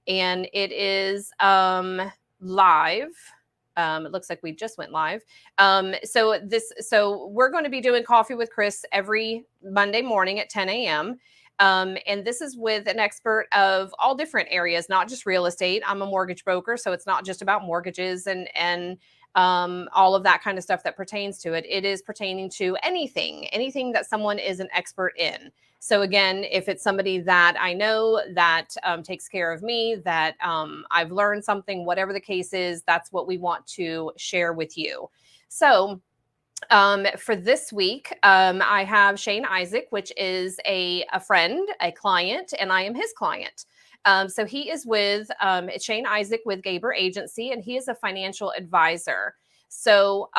and it is live. It looks like we just went live. So we're going to be doing Coffee with Chris every Monday morning at 10 a.m. And this is with an expert of all different areas, not just real estate. I'm a mortgage broker, so it's not just about mortgages and all of that kind of stuff that pertains to it. It is pertaining to anything that someone is an expert in. So again, if it's somebody that I know that takes care of me, that I've learned something, whatever the case is, that's what we want to share with you. So for this week, I have Shane Isaac, which is a friend, a client, and I am his client. So he is with Shane Isaac with Gabor Agency, and he is a financial advisor. So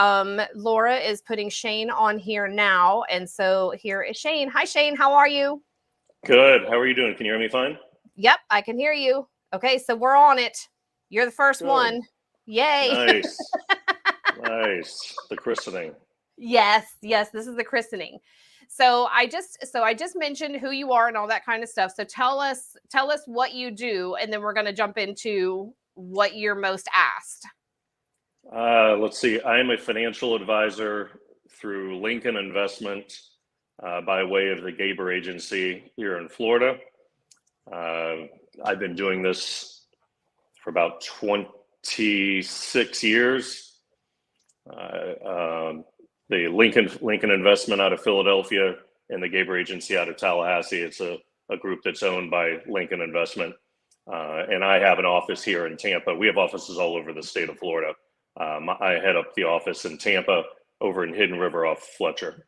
Laura is putting Shane on here now. And so here is Shane. Hi, Shane. How are you? Good. How are you doing? Can you hear me fine? Yep, I can hear you. Okay, so we're on it. You're the first one. Yay. Nice. Nice. The christening. Yes, this is the christening. So I just mentioned who you are and all that kind of stuff. So tell us what you do, and then we're going to jump into what you're most asked. Let's see. I am a financial advisor through Lincoln Investment by way of the Gabor Agency here in Florida. I've been doing this for about 26 years. The Lincoln Investment out of Philadelphia and the Gabor Agency out of Tallahassee. It's a group that's owned by Lincoln Investment. And I have an office here in Tampa. We have offices all over the state of Florida. I head up the office in Tampa over in Hidden River off Fletcher.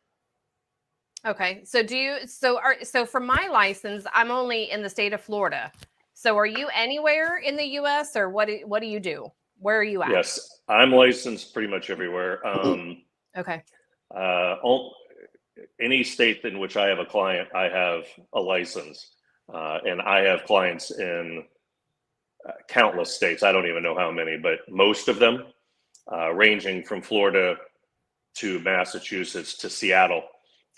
Okay. So for my license, I'm only in the state of Florida. So are you anywhere in the US, or what do you do? Where are you at? Yes, I'm licensed pretty much everywhere. Okay. Any state in which I have a client, I have a license. And I have clients in countless states. I don't even know how many, but most of them, ranging from Florida to Massachusetts to Seattle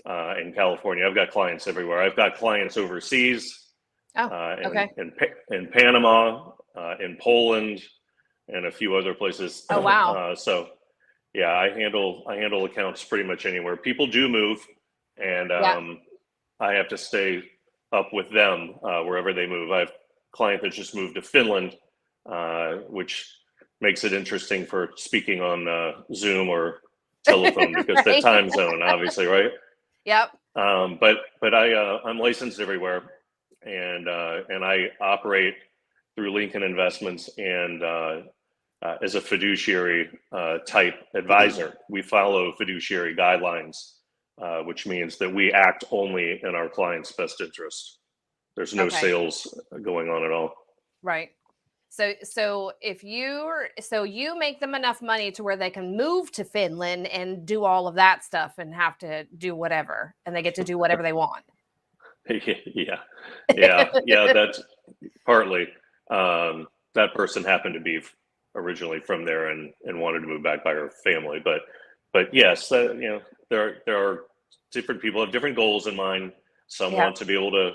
in California. I've got clients everywhere. I've got clients overseas. Okay. In Panama, in Poland, and a few other places. Oh, wow. So yeah, I handle accounts pretty much anywhere. People do move, and I have to stay up with them wherever they move. I have a client that just moved to Finland, which makes it interesting for speaking on Zoom or telephone because the time zone, obviously, right? Yep. But I'm licensed everywhere, and I operate through Lincoln Investments and as a fiduciary type advisor. We follow fiduciary guidelines, which means that we act only in our client's best interest. There's no sales going on at all. Right. So you make them enough money to where they can move to Finland and do all of that stuff and have to do whatever, and they get to do whatever they want. Yeah. That's partly. That person happened to be originally from there and wanted to move back by her family, but yes, there are different people have different goals in mind. Some want to be able to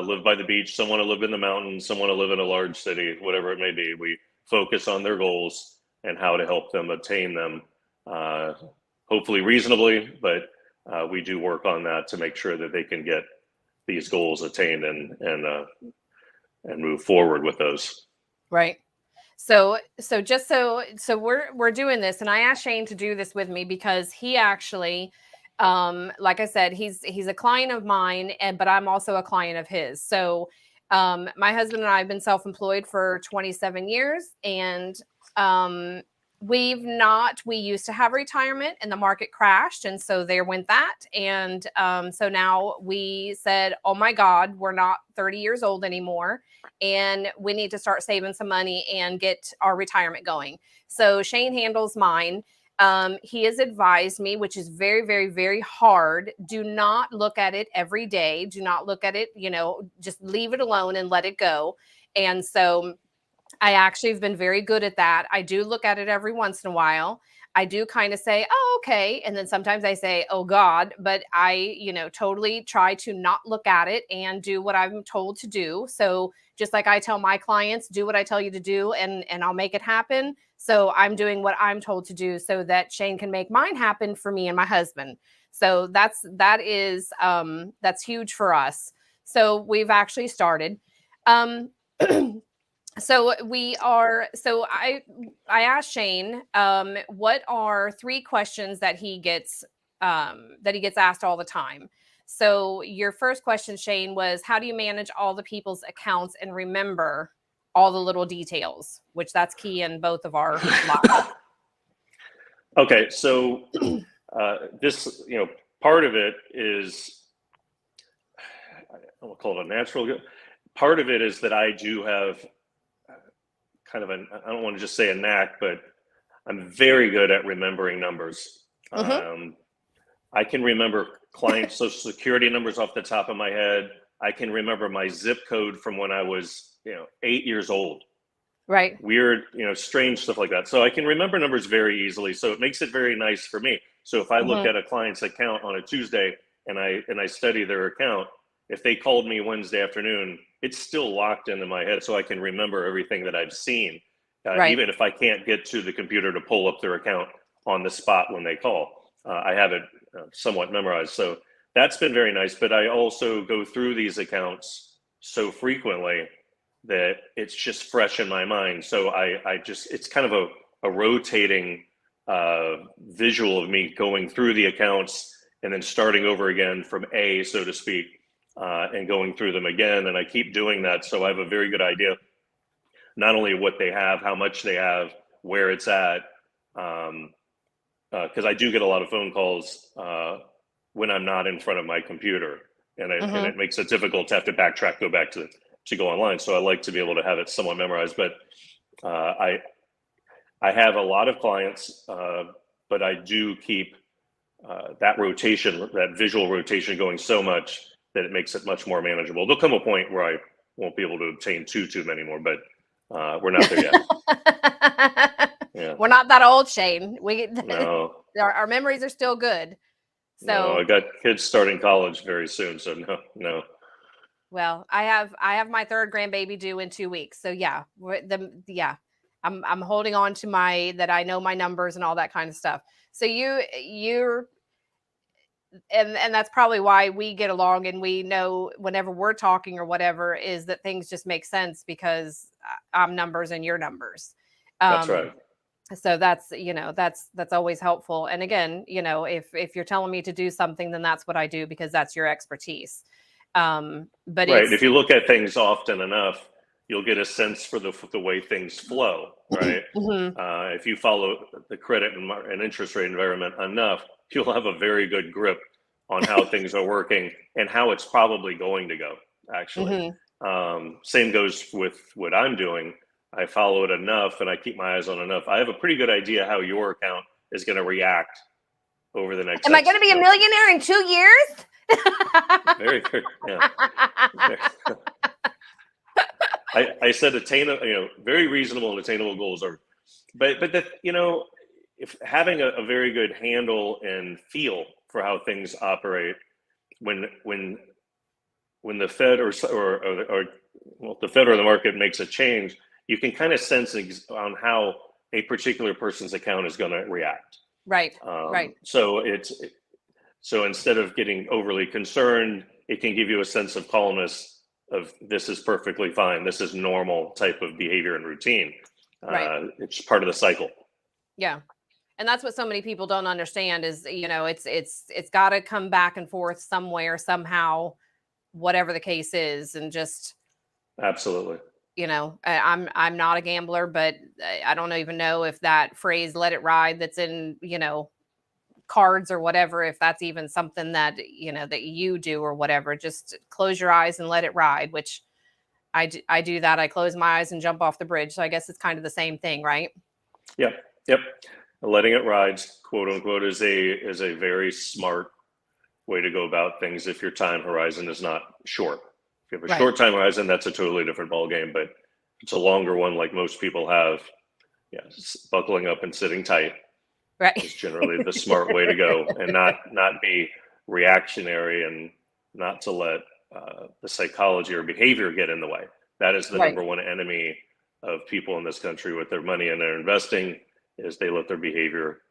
live by the beach, some want to live in the mountains, some want to live in a large city, whatever it may be. We focus on their goals and how to help them attain them, hopefully reasonably, but we do work on that to make sure that they can get these goals attained and move forward with those. Right. So we're doing this, and I asked Shane to do this with me because he actually, like I said, he's a client of mine, but I'm also a client of his. So my husband and I have been self-employed for 27 years, and we used to have retirement, and the market crashed, and so there went that. And so now we said, oh my God, we're not 30 years old anymore, and we need to start saving some money and get our retirement going. So Shane handles mine. He has advised me, which is very, very, very hard. Do not look at it every day. Do not look at it, just leave it alone and let it go. And so I actually have been very good at that. I do look at it every once in a while. I do kind of say, oh, okay. And then sometimes I say, oh God, but I, totally try to not look at it and do what I'm told to do. So just like I tell my clients, do what I tell you to do and I'll make it happen. So I'm doing what I'm told to do so that Shane can make mine happen for me and my husband. So that's huge for us. So we've actually started. So I asked Shane, what are 3 questions that he gets asked all the time. So your first question, Shane, was how do you manage all the people's accounts and remember all the little details, which that's key in both of our lives. Okay. So this, part of it is, I'll call it a natural. Part of it is that I do have kind of I don't want to just say a knack, but I'm very good at remembering numbers. I can remember client social security numbers off the top of my head. I can remember my zip code from when I was, 8 years old. Right. Weird, strange stuff like that. So I can remember numbers very easily. So it makes it very nice for me. So if I look at a client's account on a Tuesday and I study their account, if they called me Wednesday afternoon, it's still locked into my head, so I can remember everything that I've seen, even if I can't get to the computer to pull up their account on the spot when they call. I have it somewhat memorized, so that's been very nice. But I also go through these accounts so frequently that it's just fresh in my mind. So it's kind of a rotating visual of me going through the accounts and then starting over again from A, so to speak. And going through them again. And I keep doing that. So I have a very good idea, not only what they have, how much they have, where it's at. Because I do get a lot of phone calls when I'm not in front of my computer. And it makes it difficult to have to backtrack, go back to go online. So I like to be able to have it somewhat memorized. But I have a lot of clients, but I do keep that rotation, that visual rotation going so much that it makes it much more manageable. There'll come a point where I won't be able to obtain too many more, but we're not there yet. Yeah. We're not that old, Shane. No. Our memories are still good. So no, I got kids starting college very soon, so no. Well, I have my 3rd grandbaby due in 2 weeks. So yeah, I'm holding on to that I know my numbers and all that kind of stuff. So you're and that's probably why we get along and we know whenever we're talking or whatever is that things just make sense because I'm numbers and you're numbers. That's right. So that's always helpful. And again, if you're telling me to do something, then that's what I do because that's your expertise. But right. If you look at things often enough, you'll get a sense for the way things flow, right? If you follow the credit and interest rate environment enough, you'll have a very good grip on how things are working and how it's probably going to go, actually. Same goes with what I'm doing. I follow it enough and I keep my eyes on enough. I have a pretty good idea how your account is going to react over the next. Am I going to be a millionaire in 2 years? Very good. Yeah. I said very reasonable and attainable goals are, but if having a very good handle and feel for how things operate, when the Fed or the Fed or the market makes a change, you can kind of sense on how a particular person's account is going to react. Right. Right. So so instead of getting overly concerned, it can give you a sense of calmness of this is perfectly fine. This is normal type of behavior and routine. Right. It's part of the cycle. Yeah. And that's what so many people don't understand is, it's got to come back and forth somewhere, somehow, whatever the case is. And just. Absolutely. I'm not a gambler, but I don't even know if that phrase, let it ride, that's in, cards or whatever, if that's even something that, that you do or whatever, just close your eyes and let it ride, which I do that. I close my eyes and jump off the bridge. So I guess it's kind of the same thing, right? Yep. Letting it ride, quote unquote, is a very smart way to go about things if your time horizon is not short. If you have a short time horizon, that's a totally different ballgame. But it's a longer one, like most people have. Yeah, buckling up and sitting tight Right. is generally the smart way to go, and not be reactionary, and not to let the psychology or behavior get in the way. That is the Right. number one enemy of people in this country with their money and their investing, is they let their behavior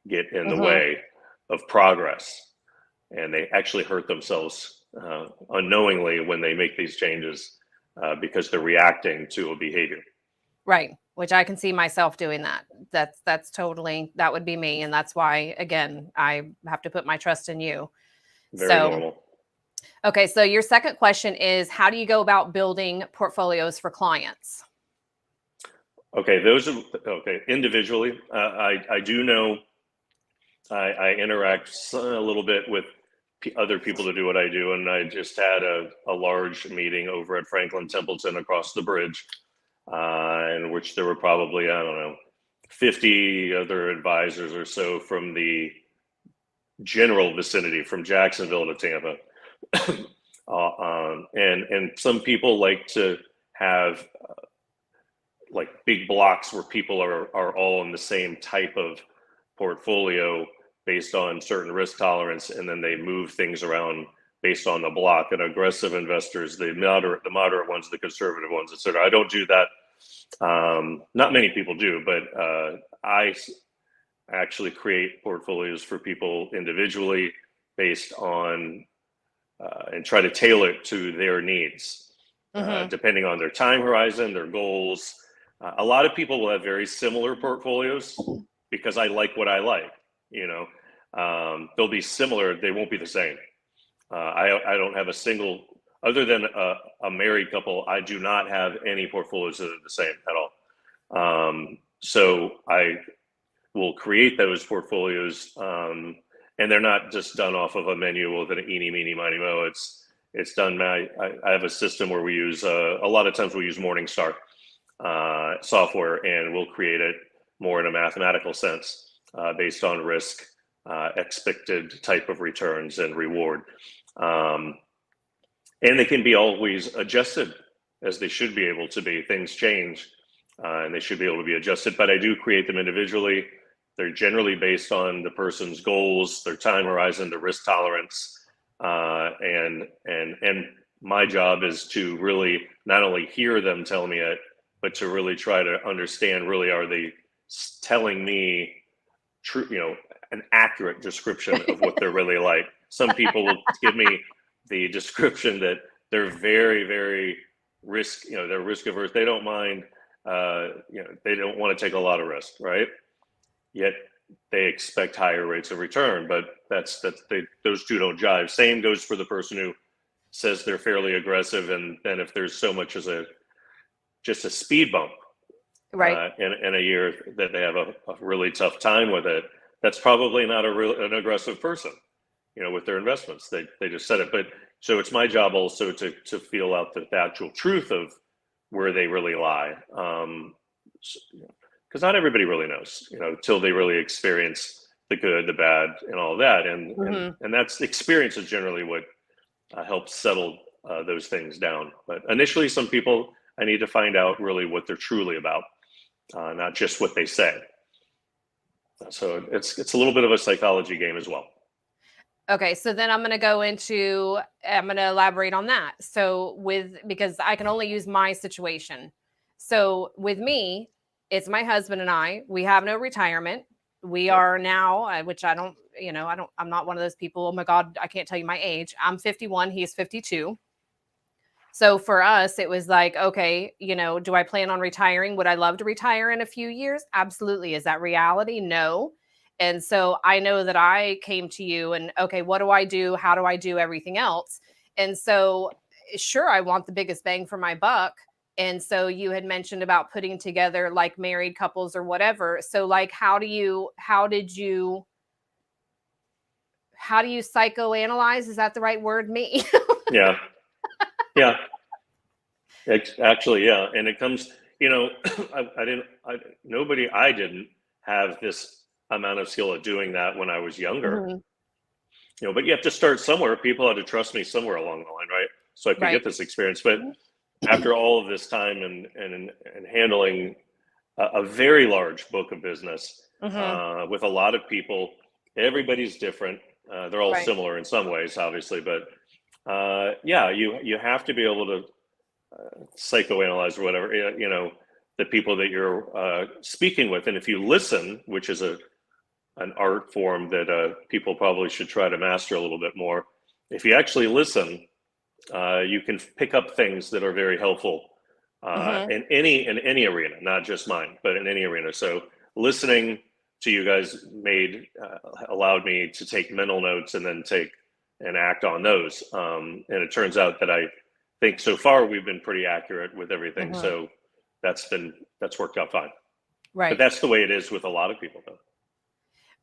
get in the way of progress, and they actually hurt themselves unknowingly when they make these changes because they're reacting to a behavior. Right. Which I can see myself doing that. That's totally, that would be me. And that's why, again, I have to put my trust in you. Very So, normal. okay. So your second question is, how do you go about building portfolios for clients? Okay, those are okay. Individually, I do know I interact a little bit with other people to do what I do, and I just had a large meeting over at Franklin Templeton across the bridge, in which there were probably, I don't know, 50 other advisors or so from the general vicinity, from Jacksonville to Tampa. And some people like to have like big blocks where people are all in the same type of portfolio based on certain risk tolerance, and then they move things around based on the block. And aggressive investors, the moderate ones, the conservative ones, etc. I don't do that. Not many people do, but I actually create portfolios for people individually based on and try to tailor it to their needs, depending on their time horizon, their goals. A lot of people will have very similar portfolios because I like what I like. They'll be similar, they won't be the same. I don't have a single, other than a married couple, I do not have any portfolios that are the same at all. So I will create those portfolios, and they're not just done off of a menu with an eeny, meeny, miny, mo. It's done. I have a system where we use a lot of times we use Morningstar software, and we'll create it more in a mathematical sense based on risk, expected type of returns and reward. And they can be always adjusted, as they should be able to be. Things change, and they should be able to be adjusted, but I do create them individually. They're generally based on the person's goals, their time horizon, their risk tolerance, and my job is to really not only hear them tell me it, but to really try to understand, really, are they telling me true, an accurate description of what they're really like. Some people will give me the description that they're very, very they're risk averse. They don't mind, they don't want to take a lot of risk, right? Yet they expect higher rates of return, but those two don't jive. Same goes for the person who says they're fairly aggressive, and then if there's so much as just a speed bump, Right. In a year that they have a really tough time with it, that's probably not an aggressive person, with their investments. They just said it. But so it's my job also to feel out the actual truth of where they really lie. Because not everybody really knows, till they really experience the good, the bad, and all that. And that's experience is generally what helps settle those things down. But initially, some people, I need to find out really what they're truly about, not just what they say. So it's a little bit of a psychology game as well. Okay, so then I'm going to elaborate on that. So because I can only use my situation. So with me, it's my husband and I. We have no retirement. We are now, which I don't, I'm not one of those people. Oh my God, I can't tell you my age. I'm 51. He's 52. So for us, it was like, okay, do I plan on retiring? Would I love to retire in a few years? Absolutely. Is that reality? No. And so I know that I came to you and, okay, what do I do? How do I do everything else? And so, sure, I want the biggest bang for my buck. And so you had mentioned about putting together like married couples or whatever. So like, how do you psychoanalyze? Is that the right word? Me? Yeah. Yeah. Actually, yeah. And it comes, I didn't have this amount of skill at doing that when I was younger, but you have to start somewhere. People had to trust me somewhere along the line, right? So I could get this experience. But after all of this time and handling a very large book of business Mm-hmm. with a lot of people. Everybody's different. They're all Right. similar in some ways, obviously, but yeah, you have to be able to psychoanalyze or whatever, the people that you're speaking with. And if you listen, which is an art form that people probably should try to master a little bit more. If you actually listen, you can pick up things that are very helpful Mm-hmm. in any arena, not just mine, but in any arena. So listening to you guys allowed me to take mental notes and then take and act on those. And it turns out that I think so far we've been pretty accurate with everything. Mm-hmm. So that's worked out fine. But Right. that's the way it is with a lot of people, though.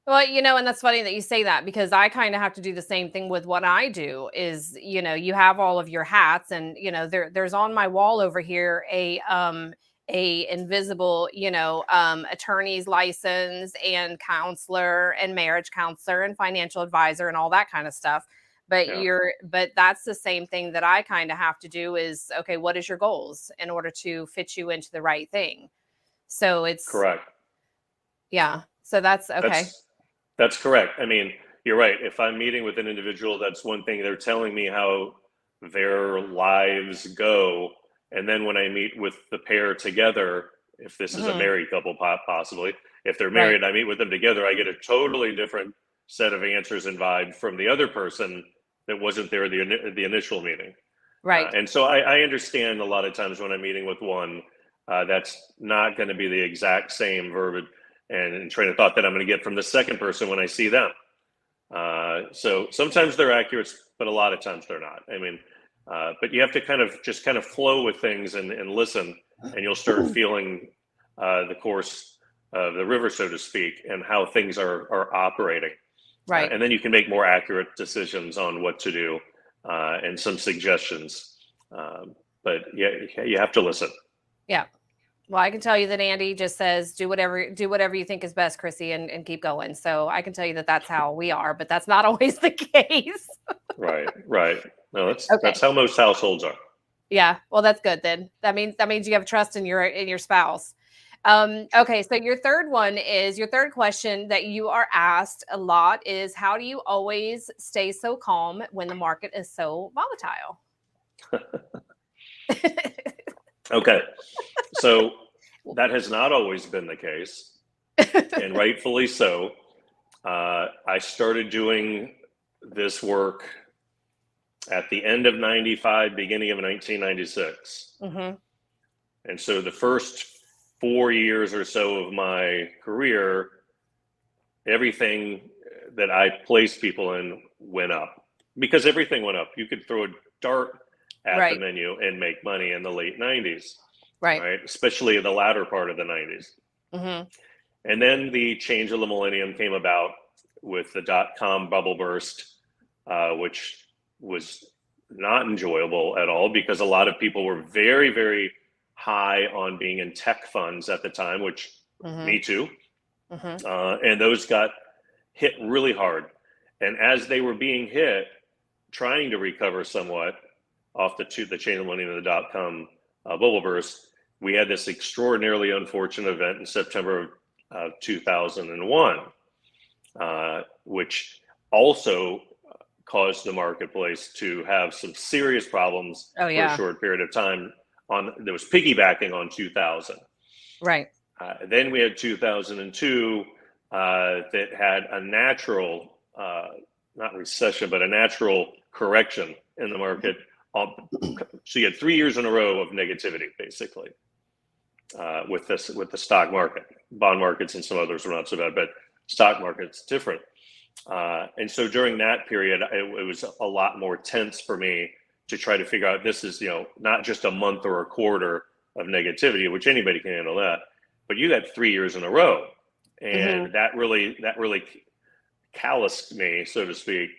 Well, and that's funny that you say that because I kind of have to do the same thing with what I do is, you have all of your hats and, there's on my wall over here a invisible, attorney's license and counselor and marriage counselor and financial advisor and all that kind of stuff. But Yeah, but that's the same thing that I kind of have to do is, okay, what is your goals in order to fit you into the right thing? So it's, correct. yeah. So that's okay. That's correct. I mean, you're right. If I'm meeting with an individual, that's one thing. They're telling me how their lives go. And then when I meet with the pair together, if this is a Mhm. married couple, possibly, if they're Right. married, I meet with them together, I get a totally different set of answers and vibe from the other person that wasn't there the initial meeting. Right. And so I understand a lot of times when I'm meeting with one, that's not going to be the exact same verbiage and train of thought that I'm going to get from the second person when I see them. So sometimes they're accurate, but a lot of times they're not. I mean, but you have to kind of flow with things and listen, and you'll start feeling the course of the river, so to speak, and how things are operating. Right. And then you can make more accurate decisions on what to do and some suggestions. But yeah, you have to listen. Yeah. Well, I can tell you that Andy just says do whatever you think is best, Chrissy, and keep going. So I can tell you that that's how we are, but that's not always the case. Right, right. No, that's Okay. how most households are. Yeah. Well, that's good then. That means you have trust in your spouse. Okay, so your third question that you are asked a lot is how do you always stay so calm when the market is so volatile? Okay, so that has not always been the case, and rightfully so. I started doing this work at the end of 95, beginning of 1996. Mhm. And so the first 4 years or so of my career, everything that I placed people in went up because everything went up. You could throw a dart at the Right. menu and make money in the late 90s, Right. right? Especially in the latter part of the 90s. Mhm. And then the change of the millennium came about with the dot-com bubble burst, which was not enjoyable at all because a lot of people were very, very high on being in tech funds at the time, which Mhm. me too. Mhm. And those got hit really hard. And as they were being hit, trying to recover somewhat off the chain of millennium of the dot-com bubble burst, we had this extraordinarily unfortunate event in September of 2001, which also caused the marketplace to have some serious problems Oh for a yeah. short period of time. That was piggybacking on 2000. Right. Then we had 2002 that had a natural, not recession, but a natural correction in the market. So you had 3 years in a row of negativity, basically, with the stock market. Bond markets and some others were not so bad, but stock market's different. And so during that period, it was a lot more tense for me to try to figure out this is, not just a month or a quarter of negativity, which anybody can handle that, but you got 3 years in a row. Mhm. And that really calloused me, so to speak,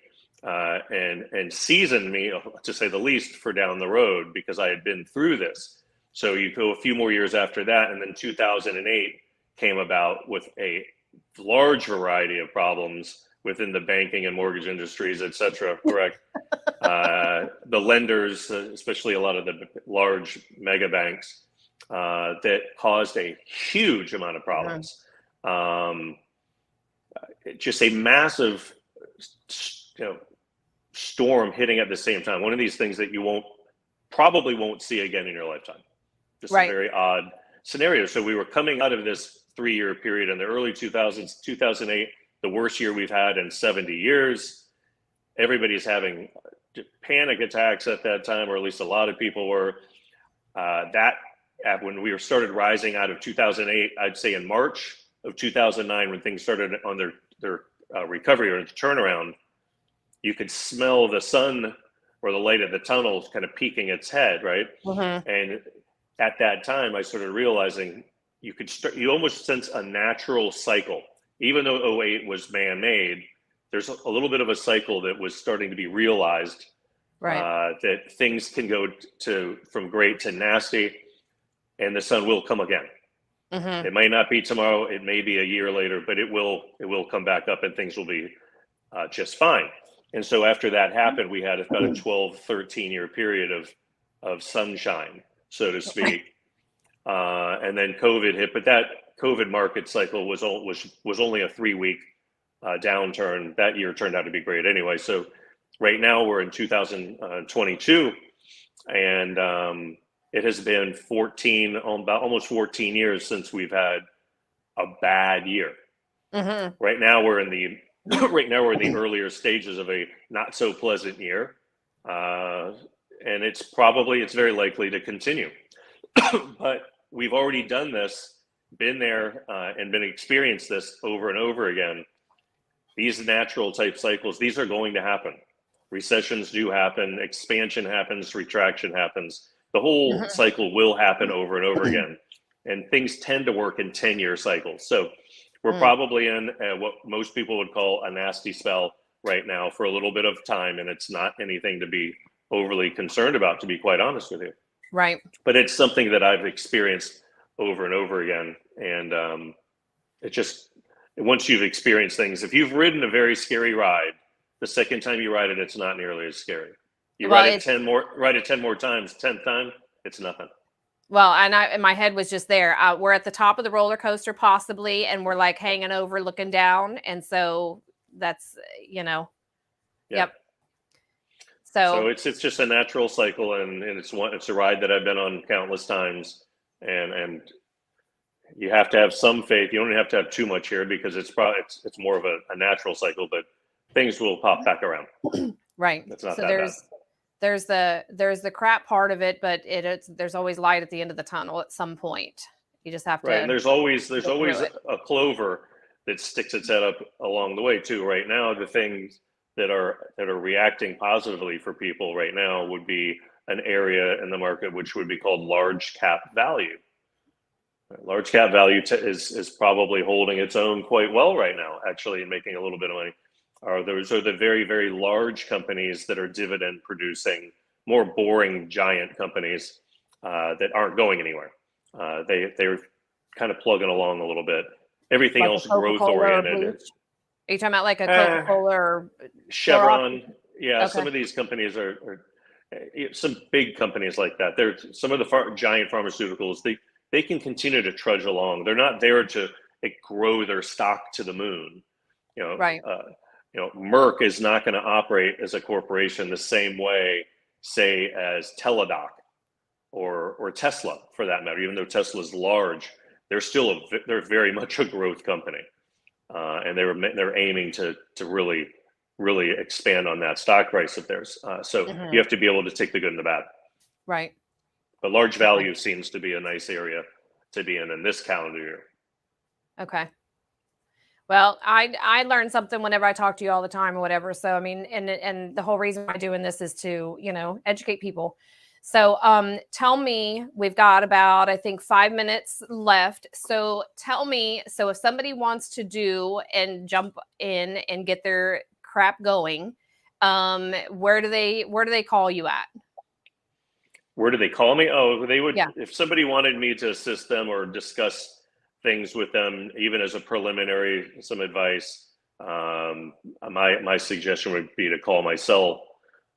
and seasoned me, to say the least, for down the road because I had been through this. So you go a few more years after that, and then 2008 came about with a large variety of problems within the banking and mortgage industries, et cetera, correct? The lenders, especially a lot of the large mega banks, that caused a huge amount of problems. Just a massive, storm hitting at the same time. One of these things that you probably won't see again in your lifetime. Just a very odd scenario. So we were coming out of this 3-year period in the early 2000s, 2008, the worst year we've had in 70 years. Everybody's having panic attacks at that time, or at least a lot of people were. When we started rising out of 2008, I'd say in March of 2009, when things started on their recovery or turnaround, you could smell the sun or the light at the tunnel kind of peeking its head, right? And at that time, I started realizing you almost sense a natural cycle. Even though 2008 was man-made, there's a little bit of a cycle that was starting to be realized, that things can go from great to nasty, and the sun will come again. It might not be tomorrow, it may be a year later, but it will come back up and things will be just fine. And so after that happened, we had about a 12, 13-year period of sunshine, so to speak. And then COVID hit, but that COVID market cycle was only a 3-week downturn. That year turned out to be great anyway. So right now we're in 2022, and it has been almost 14 years since we've had a bad year. Right now we're in the earlier stages of a not so pleasant year, and it's very likely to continue. But we've already done this, been there, and experienced this over and over again. These natural type cycles, these are going to happen. Recessions do happen, expansion happens, retraction happens. The whole cycle will happen over and over again. And things tend to work in 10-year cycles. So we're probably in what most people would call a nasty spell right now for a little bit of time. And it's not anything to be overly concerned about, to be quite honest with you. Right. But it's something that I've experienced over and over again. And once you've experienced things, if you've ridden a very scary ride, the second time you ride it, it's not nearly as scary. You ride it 10 more times, 10th time, it's nothing. Well, and my head was just there. We're at the top of the roller coaster possibly, and we're like hanging over, looking down. And so that's, Yep. So it's just a natural cycle, and it's a ride that I've been on countless times, and you have to have some faith. You don't have to have too much here, because it's more of a natural cycle, but things will pop back around. Right. It's not so that bad. There's the crap part of it, but there's always light at the end of the tunnel at some point. You just have to. Right, and there's always a clover that sticks its head up along the way too. Right now, the things that are reacting positively for people right now would be an area in the market which would be called large cap value. Large cap value is probably holding its own quite well right now, actually, and making a little bit of money. Those are the very, very large companies that are dividend producing, more boring giant companies that aren't going anywhere. They're kind of plugging along a little bit. Everything like else growth oriented. Are you talking about like a Coca-Cola or Chevron? Yeah, okay. Some of these companies are some big companies like that. They're some of the giant pharmaceuticals. They can continue to trudge along. They're not there to grow their stock to the moon. Right. Merck is not going to operate as a corporation the same way, say, as Teladoc or Tesla, for that matter. Even though Tesla is large, they're very much a growth company, and they're aiming to really, really expand on that stock price of theirs. So you have to be able to take the good and the bad. Right. But large value seems to be a nice area to be in this calendar year. Okay. Well, I learn something whenever I talk to you all the time or whatever. So, I mean, and the whole reason I'm doing this is to, educate people. So, tell me, we've got about, I think, 5 minutes left. So tell me, so if somebody wants to do and jump in and get their crap going, where do they call you at? Where do they call me? Oh, they would, if somebody wanted me to assist them or discuss things with them, even as a preliminary, some advice, my suggestion would be to call my cell.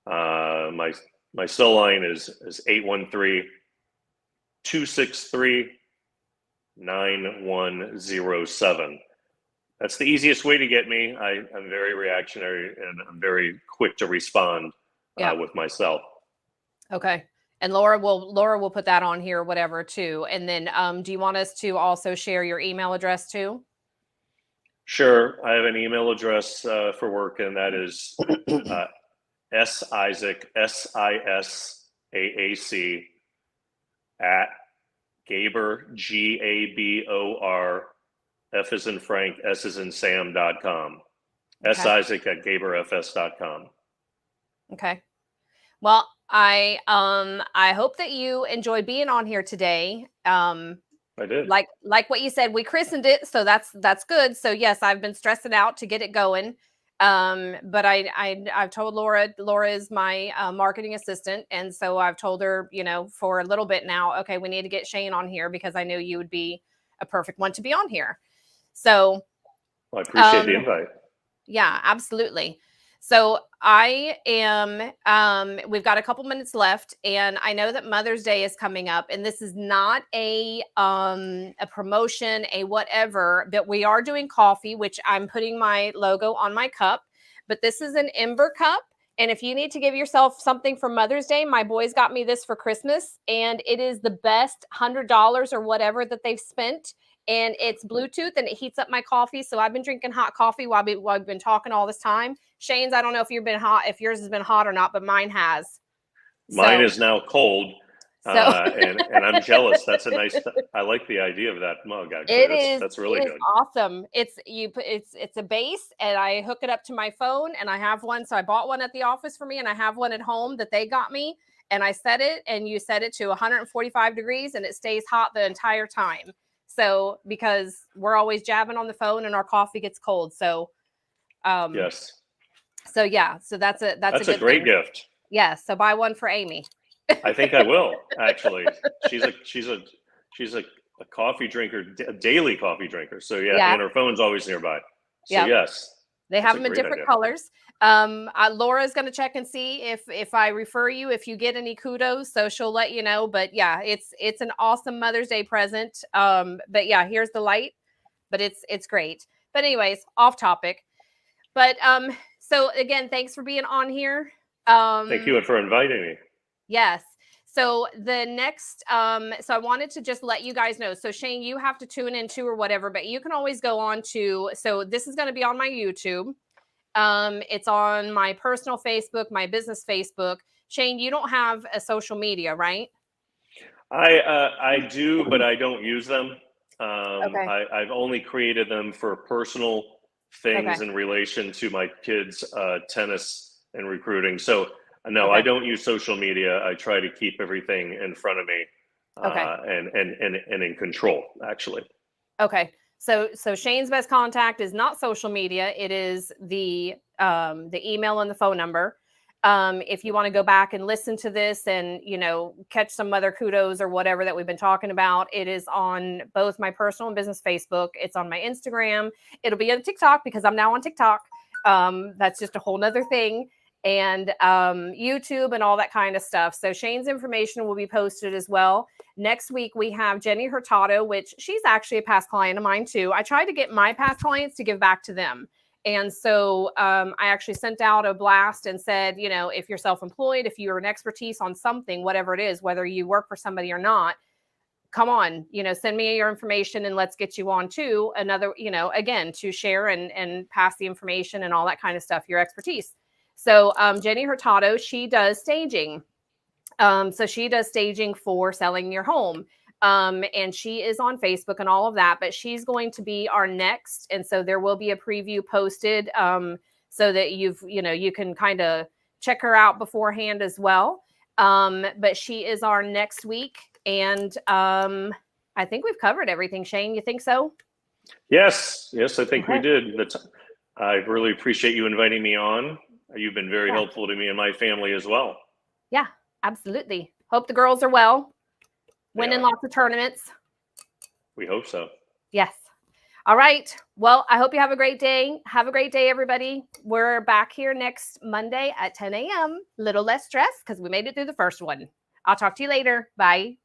My cell line is 813 263-9107. That's the easiest way to get me. I'm very reactionary and I'm very quick to respond with myself. Okay. And Laura will put that on here, whatever, too. And then do you want us to also share your email address too? Sure. I have an email address for work, and that is SISAAC, SISAAC at Gabor, GABOR, F as in Frank, S as in Sam.com. Okay. SISAAC at GaborFS.com. Okay. Well, I hope that you enjoyed being on here today. I did. Like what you said, we christened it, so that's good. So yes, I've been stressing out to get it going. But I've told Laura is my marketing assistant, and so I've told her, for a little bit now, okay, we need to get Shane on here because I knew you would be a perfect one to be on here. So well, I appreciate the invite. Yeah, absolutely. So I am, we've got a couple minutes left, and I know that Mother's Day is coming up, and this is not a promotion, a whatever, but we are doing coffee, which I'm putting my logo on my cup, but this is an Ember cup. And if you need to give yourself something for Mother's Day, my boys got me this for Christmas, and it is the best $100 or whatever that they've spent. And it's Bluetooth and it heats up my coffee. So I've been drinking hot coffee while we've been talking all this time. Shane's, I don't know if yours has been hot or not, but mine has. Mine is now cold. And I'm jealous. That's a nice, I like the idea of that mug. Actually, that's really good. Awesome. It's a base, and I hook it up to my phone, and I have one. So I bought one at the office for me, and I have one at home that they got me, and I set it, and you set it to 145 degrees, and it stays hot the entire time. So because we're always jabbing on the phone and our coffee gets cold. So yes. So yeah, so that's a great gift. Yeah. So buy one for Amy. I think I will, actually. She's a coffee drinker, a daily coffee drinker. So yeah. And her phone's always nearby. So yes. They have them in different colors. Laura's going to check and see if I refer you, if you get any kudos. So she'll let you know. But yeah, it's an awesome Mother's Day present. But yeah, here's the light. But it's great. But anyways, off topic. But so again, thanks for being on here. Thank you for inviting me. Yes. So the next, so I wanted to just let you guys know. So Shane, you have to tune into or whatever, but you can always go on to, so this is going to be on my YouTube. It's on my personal Facebook, my business Facebook. Shane, you don't have a social media, right? I do, but I don't use them. Okay. I've only created them for personal things in relation to my kids' tennis and recruiting. So no, I don't use social media. I try to keep everything in front of me and in control, actually. Okay. So Shane's best contact is not social media. It is the email and the phone number. If you want to go back and listen to this and, catch some other kudos or whatever that we've been talking about, it is on both my personal and business Facebook. It's on my Instagram. It'll be on TikTok because I'm now on TikTok. That's just a whole nother thing. And YouTube and all that kind of stuff. So Shane's information will be posted as well. Next week, we have Jenny Hurtado, which she's actually a past client of mine too. I tried to get my past clients to give back to them. And so I actually sent out a blast and said, if you're self-employed, if you're an expertise on something, whatever it is, whether you work for somebody or not, come on, send me your information and let's get you on to another, again, to share and pass the information and all that kind of stuff, your expertise. So Jenny Hurtado, she does staging. So she does staging for selling your home. And she is on Facebook and all of that, but she's going to be our next. And so there will be a preview posted so that you can kind of check her out beforehand as well. But she is our next week. And I think we've covered everything. Shane, you think so? Yes, I think we did. I really appreciate you inviting me on. You've been very helpful to me and my family as well. Yeah, absolutely. Hope the girls are well. Winning lots of tournaments. We hope so. Yes. All right. Well, I hope you have a great day. Have a great day, everybody. We're back here next Monday at 10 a.m. Little less stress because we made it through the first one. I'll talk to you later. Bye.